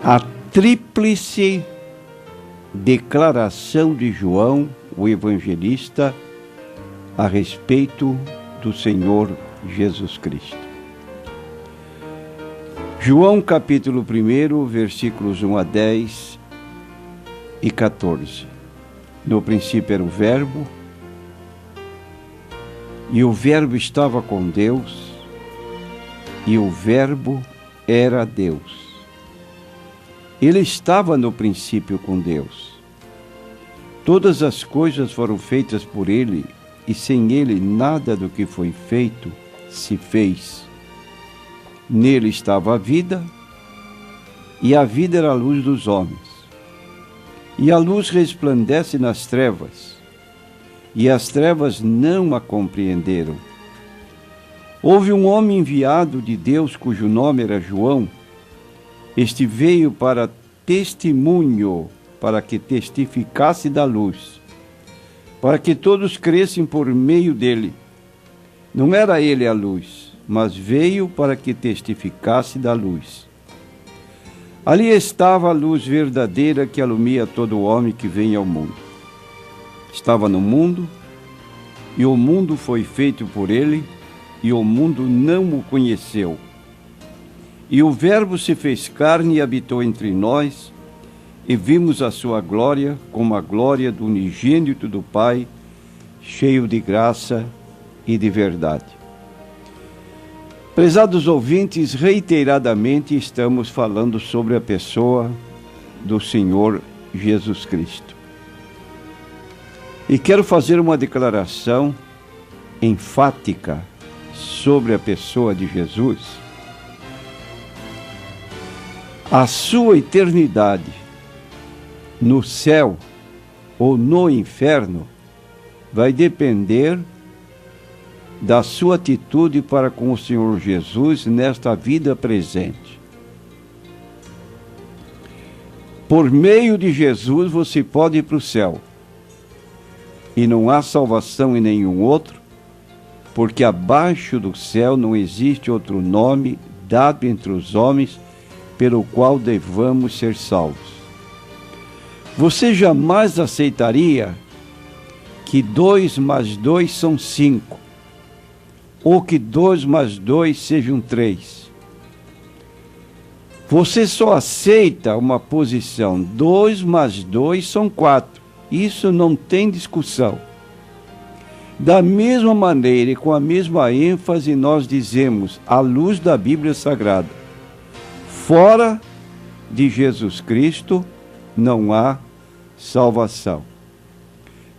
a tríplice declaração de João, o evangelista, a respeito do Senhor Jesus Cristo. João capítulo 1, versículos 1 a 10 e 14. No princípio era o Verbo, e o Verbo estava com Deus, e o Verbo era Deus. Ele estava no princípio com Deus. Todas as coisas foram feitas por ele, e sem ele nada do que foi feito se fez. Nele estava a vida, e a vida era a luz dos homens. E a luz resplandece nas trevas, e as trevas não a compreenderam. Houve um homem enviado de Deus, cujo nome era João. Este veio para testemunho, para que testificasse da luz, para que todos crescem por meio dele. Não era ele a luz, mas veio para que testificasse da luz. Ali estava a luz verdadeira que alumia todo homem que vem ao mundo. Estava no mundo, e o mundo foi feito por ele, e o mundo não o conheceu. E o Verbo se fez carne e habitou entre nós, e vimos a sua glória como a glória do unigênito do Pai, cheio de graça e de verdade. Prezados ouvintes, reiteradamente estamos falando sobre a pessoa do Senhor Jesus Cristo. E quero fazer uma declaração enfática sobre a pessoa de Jesus. A sua eternidade no céu ou no inferno vai depender da sua atitude para com o Senhor Jesus nesta vida presente. Por meio de Jesus você pode ir para o céu, e não há salvação em nenhum outro, porque abaixo do céu não existe outro nome dado entre os homens pelo qual devamos ser salvos. Você jamais aceitaria que 2 mais 2 são 5, ou que 2 mais 2 sejam 3. Você só aceita uma posição, 2 mais 2 são 4. Isso não tem discussão. Da mesma maneira e com a mesma ênfase, nós dizemos, à luz da Bíblia Sagrada, fora de Jesus Cristo não há salvação.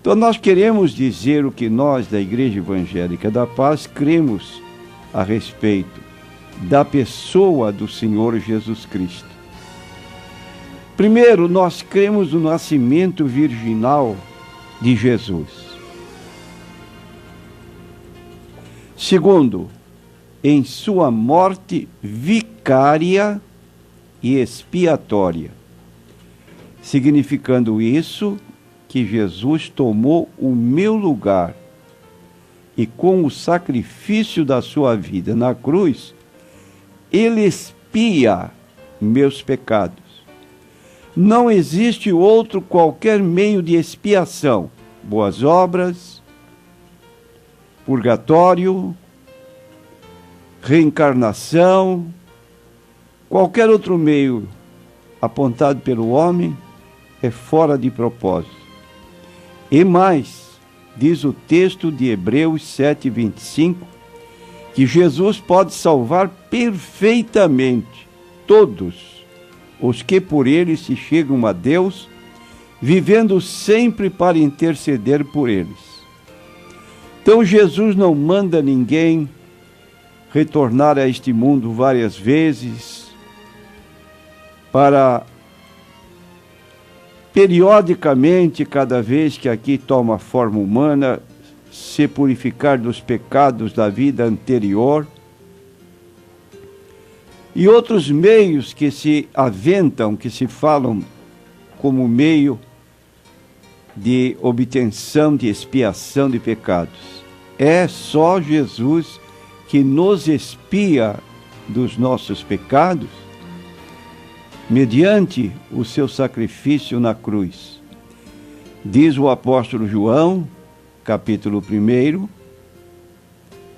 Então nós queremos dizer o que nós, da Igreja Evangélica da Paz, cremos a respeito da pessoa do Senhor Jesus Cristo. Primeiro, nós cremos no nascimento virginal de Jesus. Segundo, em sua morte vicária e expiatória, significando isso que Jesus tomou o meu lugar e com o sacrifício da sua vida na cruz, ele expia meus pecados. Não existe outro qualquer meio de expiação, boas obras, purgatório, reencarnação, qualquer outro meio apontado pelo homem é fora de propósito. E mais, diz o texto de Hebreus 7:25, que Jesus pode salvar perfeitamente todos os que por ele se chegam a Deus, vivendo sempre para interceder por eles. Então Jesus não manda ninguém retornar a este mundo várias vezes para periodicamente, cada vez que aqui toma forma humana, se purificar dos pecados da vida anterior, e outros meios que se aventam, que se falam como meio de obtenção, de expiação de pecados. É só Jesus que nos expia dos nossos pecados mediante o seu sacrifício na cruz. Diz o apóstolo João, capítulo 1,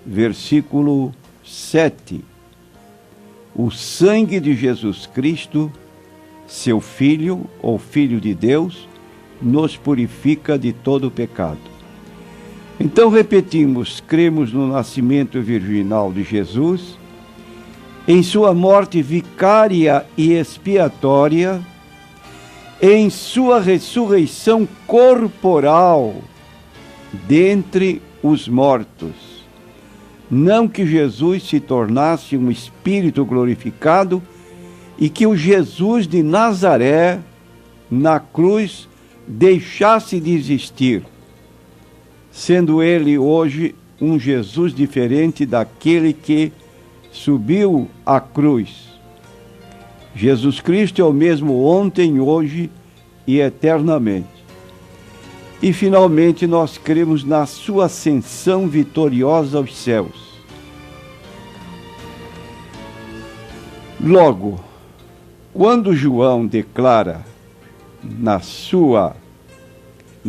versículo 7. O sangue de Jesus Cristo, seu Filho, ou Filho de Deus, nos purifica de todo pecado. Então repetimos, cremos no nascimento virginal de Jesus, em sua morte vicária e expiatória, em sua ressurreição corporal dentre os mortos. Não que Jesus se tornasse um espírito glorificado e que o Jesus de Nazaré, na cruz, deixasse de existir, sendo ele hoje um Jesus diferente daquele que subiu à cruz. Jesus Cristo é o mesmo ontem, hoje e eternamente. E finalmente nós cremos na sua ascensão vitoriosa aos céus. Logo, quando João declara no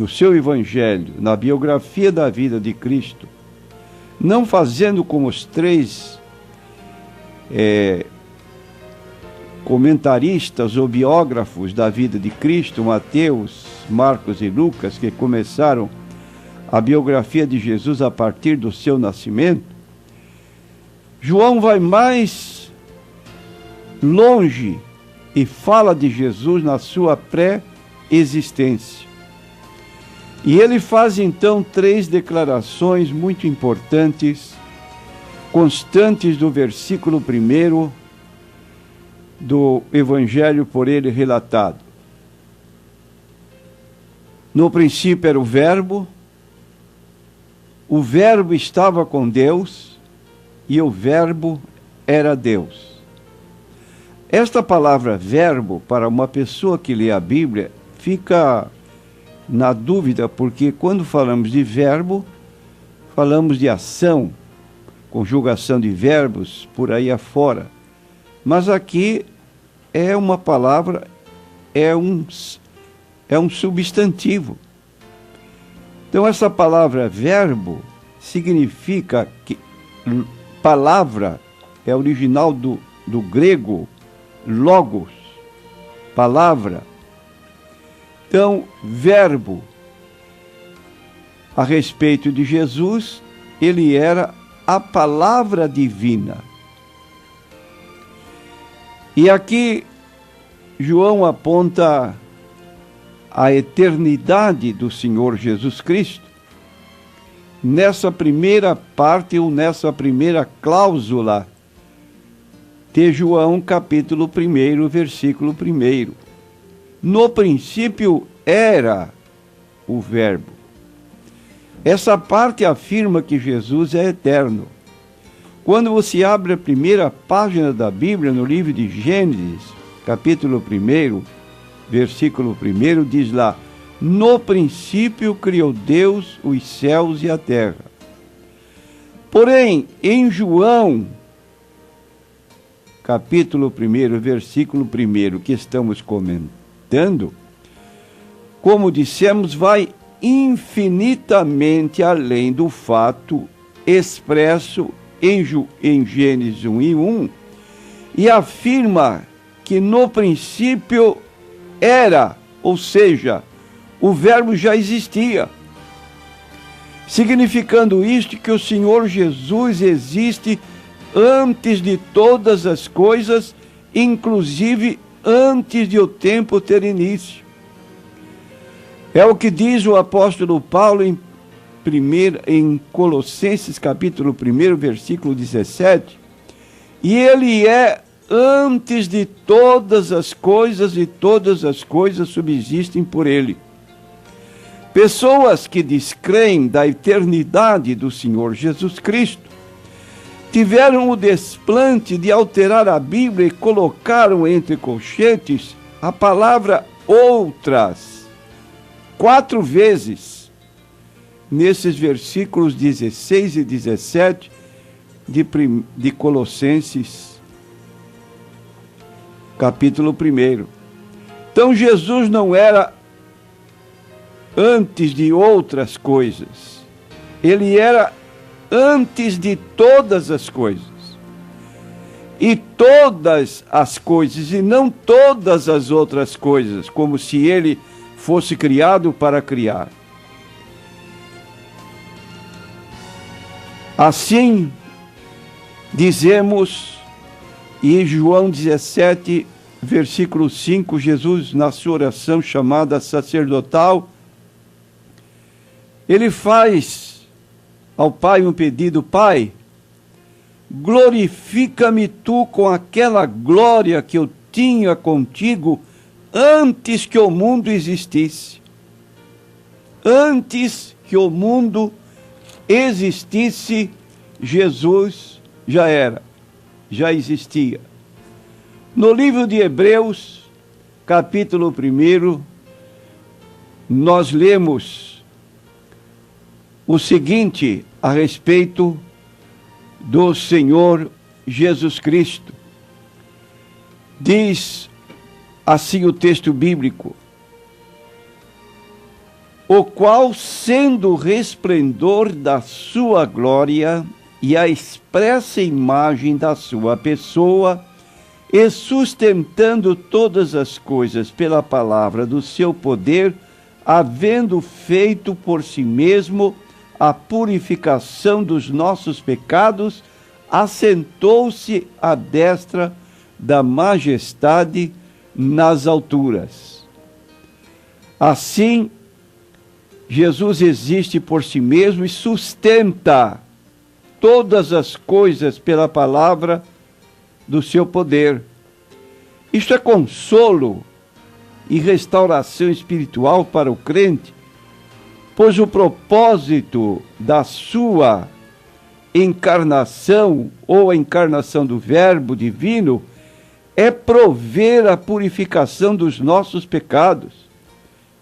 seu evangelho, na biografia da vida de Cristo, não fazendo como os três comentaristas ou biógrafos da vida de Cristo, Mateus, Marcos e Lucas, que começaram a biografia de Jesus a partir do seu nascimento, João vai mais longe e fala de Jesus na sua pré-existência. E ele faz então 3 declarações muito importantes, constantes do versículo 1 do Evangelho por ele relatado. No princípio era o Verbo estava com Deus e o Verbo era Deus. Esta palavra verbo, para uma pessoa que lê a Bíblia, fica na dúvida, porque quando falamos de verbo, falamos de ação, conjugação de verbos, por aí afora. Mas aqui é uma palavra, é um substantivo. Então essa palavra verbo significa que palavra é original do grego logos, palavra. Então, verbo, a respeito de Jesus, ele era a palavra divina. E aqui João aponta a eternidade do Senhor Jesus Cristo nessa primeira parte ou nessa primeira cláusula de João capítulo 1, versículo 1. No princípio era o Verbo. Essa parte afirma que Jesus é eterno. Quando você abre a primeira página da Bíblia, no livro de Gênesis, capítulo 1, versículo 1, diz lá: no princípio criou Deus os céus e a terra. Porém, em João, capítulo 1, versículo 1, que estamos comentando, como dissemos, vai infinitamente além do fato expresso em Gênesis 1:1, e afirma que no princípio era, ou seja, o Verbo já existia, significando isto que o Senhor Jesus existe antes de todas as coisas, inclusive antes de o tempo ter início. É o que diz o apóstolo Paulo em Colossenses capítulo 1, versículo 17, e ele é antes de todas as coisas, e todas as coisas subsistem por ele. Pessoas que descreem da eternidade do Senhor Jesus Cristo tiveram o desplante de alterar a Bíblia e colocaram entre colchetes a palavra outras 4 vezes nesses versículos 16 e 17 de Colossenses capítulo 1. Então Jesus não era antes de outras coisas. Ele era antes de todas as coisas. E todas as coisas, e não todas as outras coisas, como se ele fosse criado para criar. Assim, dizemos, e em João 17, versículo 5, Jesus, na sua oração chamada sacerdotal, ele faz ao Pai um pedido: Pai, glorifica-me tu com aquela glória que eu tinha contigo antes que o mundo existisse. Antes que o mundo existisse, Jesus já existia. No livro de Hebreus, capítulo 1, nós lemos o seguinte a respeito do Senhor Jesus Cristo. Diz assim o texto bíblico: o qual, sendo o resplendor da sua glória e a expressa imagem da sua pessoa, e sustentando todas as coisas pela palavra do seu poder, havendo feito por si mesmo a purificação dos nossos pecados, assentou-se à destra da majestade nas alturas. Assim, Jesus existe por si mesmo e sustenta todas as coisas pela palavra do seu poder. Isto é consolo e restauração espiritual para o crente, pois o propósito da sua encarnação, ou a encarnação do Verbo divino, é prover a purificação dos nossos pecados,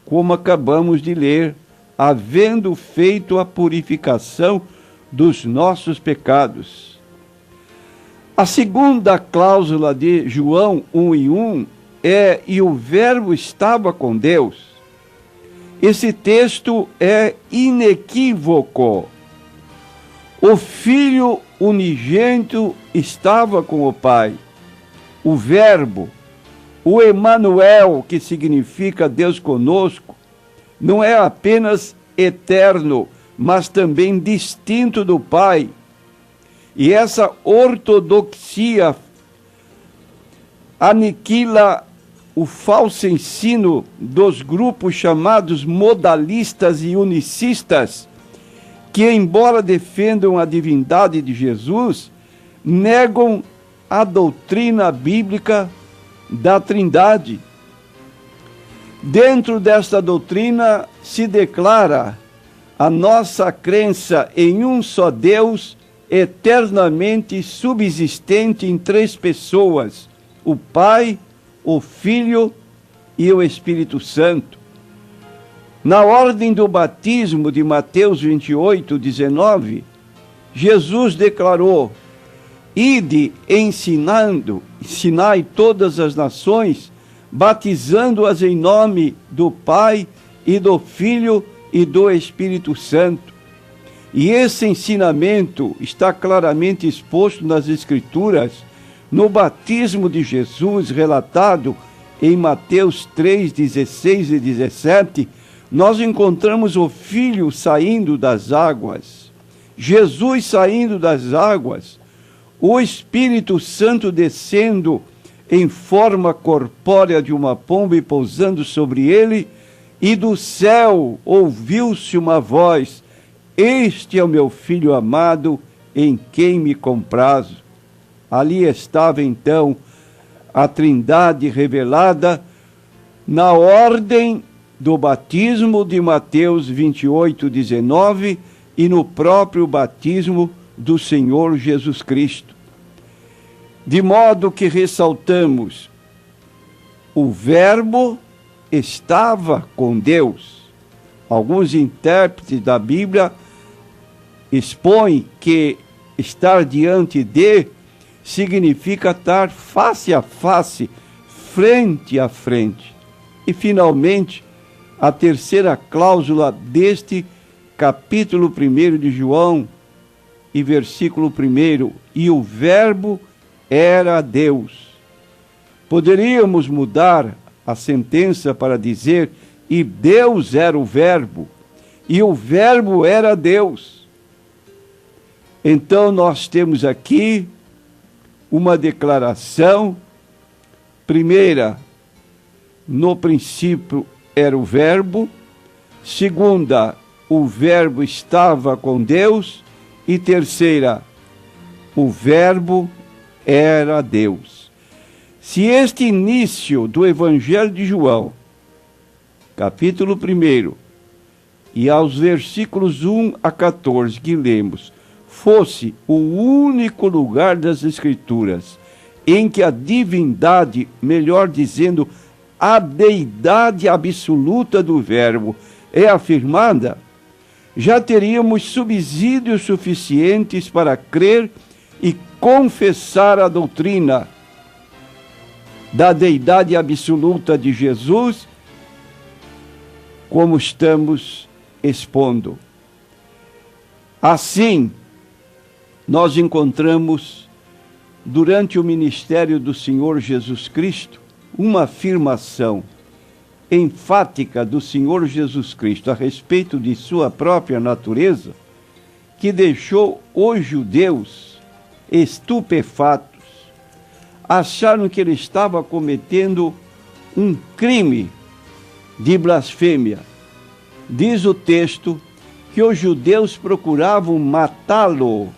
como acabamos de ler, havendo feito a purificação dos nossos pecados. A segunda cláusula de João 1:1 é: e o Verbo estava com Deus. Esse texto é inequívoco. O Filho unigênito estava com o Pai. O Verbo, o Emanuel, que significa Deus conosco, não é apenas eterno, mas também distinto do Pai. E essa ortodoxia aniquila o falso ensino dos grupos chamados modalistas e unicistas, que, embora defendam a divindade de Jesus, negam a doutrina bíblica da Trindade. Dentro desta doutrina se declara a nossa crença em um só Deus, eternamente subsistente em três pessoas: o Pai, o Filho e o Espírito Santo. Na ordem do batismo de Mateus 28:19, Jesus declarou: ide ensinai todas as nações, batizando-as em nome do Pai e do Filho e do Espírito Santo. E esse ensinamento está claramente exposto nas Escrituras, no batismo de Jesus, relatado em Mateus 3:16 e 17, nós encontramos o Filho saindo das águas, Jesus saindo das águas, o Espírito Santo descendo em forma corpórea de uma pomba e pousando sobre ele, e do céu ouviu-se uma voz: este é o meu Filho amado, em quem me comprazo. Ali estava então a Trindade revelada na ordem do batismo de Mateus 28:19 e no próprio batismo do Senhor Jesus Cristo. De modo que ressaltamos: o Verbo estava com Deus. Alguns intérpretes da Bíblia expõem que estar diante de significa estar face a face, frente a frente. E, finalmente, a terceira cláusula deste capítulo 1 de João, e versículo 1, e o Verbo era Deus. Poderíamos mudar a sentença para dizer, e Deus era o Verbo, e o Verbo era Deus. Então nós temos aqui uma declaração. Primeira, no princípio era o Verbo. Segunda, o Verbo estava com Deus. E terceira, o Verbo era Deus. Se este início do Evangelho de João, capítulo 1, e aos versículos 1 a 14 que lemos, fosse o único lugar das Escrituras em que a divindade, melhor dizendo, a deidade absoluta do Verbo é afirmada, já teríamos subsídios suficientes para crer e confessar a doutrina da deidade absoluta de Jesus, como estamos expondo. Assim, nós encontramos, durante o ministério do Senhor Jesus Cristo, uma afirmação enfática do Senhor Jesus Cristo a respeito de sua própria natureza, que deixou os judeus estupefatos. Acharam que ele estava cometendo um crime de blasfêmia. Diz o texto que os judeus procuravam matá-lo,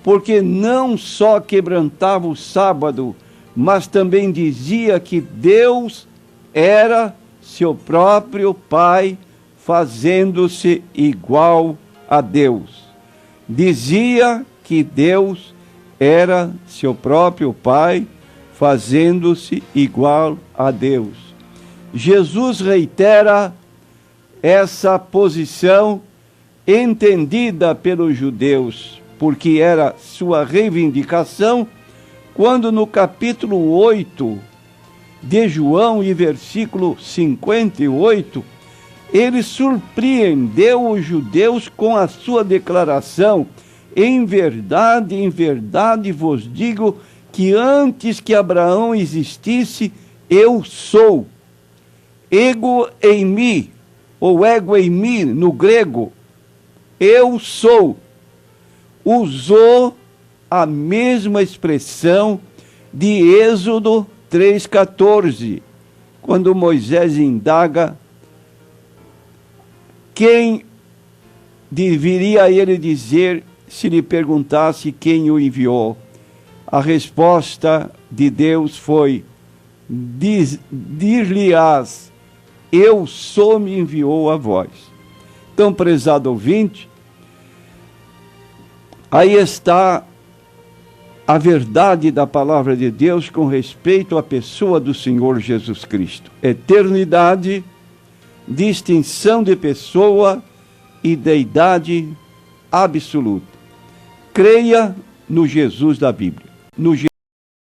porque não só quebrantava o sábado, mas também dizia que Deus era seu próprio Pai, fazendo-se igual a Deus. Dizia que Deus era seu próprio Pai, fazendo-se igual a Deus. Jesus reitera essa posição entendida pelos judeus, porque era sua reivindicação, quando no capítulo 8 de João, e versículo 58, ele surpreendeu os judeus com a sua declaração: em verdade vos digo que antes que Abraão existisse, eu sou. Ego eimi, ou ego eimi no grego, eu sou. Usou a mesma expressão de Êxodo 3,14, quando Moisés indaga quem deveria ele dizer se lhe perguntasse quem o enviou. A resposta de Deus foi: dir-lhe-ás, eu sou, me enviou a vós. Então, prezado ouvinte, aí está a verdade da palavra de Deus com respeito à pessoa do Senhor Jesus Cristo. Eternidade, distinção de pessoa e deidade absoluta. Creia no Jesus da Bíblia. No